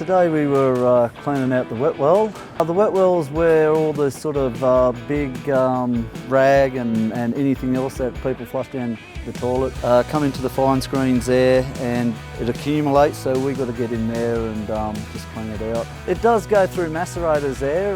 Today we were cleaning out the wet well. The wet well is where all the sort of big rag and anything else that people flush down the toilet come into the fine screens there, and it accumulates, so we've got to get in there and just clean it out. It does go through macerators there.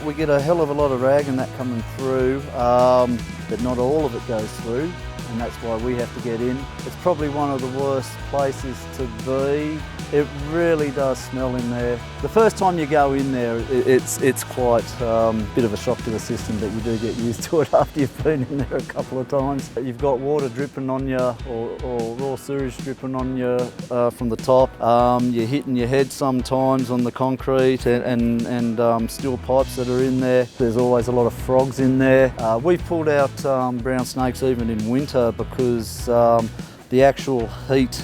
We get a hell of a lot of rag and that coming through, but not all of it goes through, and that's why we have to get in. It's probably one of the worst places to be. It really does smell in there. The first time you go in there, it's quite a bit of a shock to the system, but you do get used to it after you've been in there a couple of times. You've got water dripping on you, or raw sewage dripping on you from the top. You're hitting your head sometimes on the concrete and steel pipes that are in there. There's always a lot of frogs in there. We've pulled out brown snakes even in winter because the actual heat,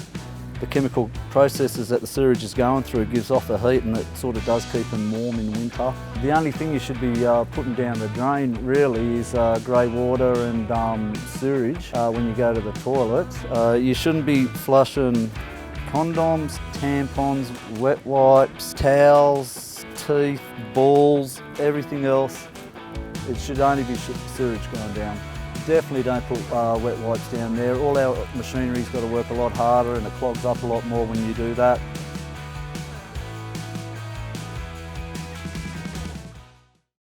the chemical processes that the sewage is going through gives off the heat, and it sort of does keep them warm in winter. The only thing you should be putting down the drain really is grey water and sewage when you go to the toilet. You shouldn't be flushing condoms, tampons, wet wipes, towels, teeth, balls, everything else. It should only be sewage going down. Definitely don't put wet wipes down there. All our machinery's got to work a lot harder and it clogs up a lot more when you do that.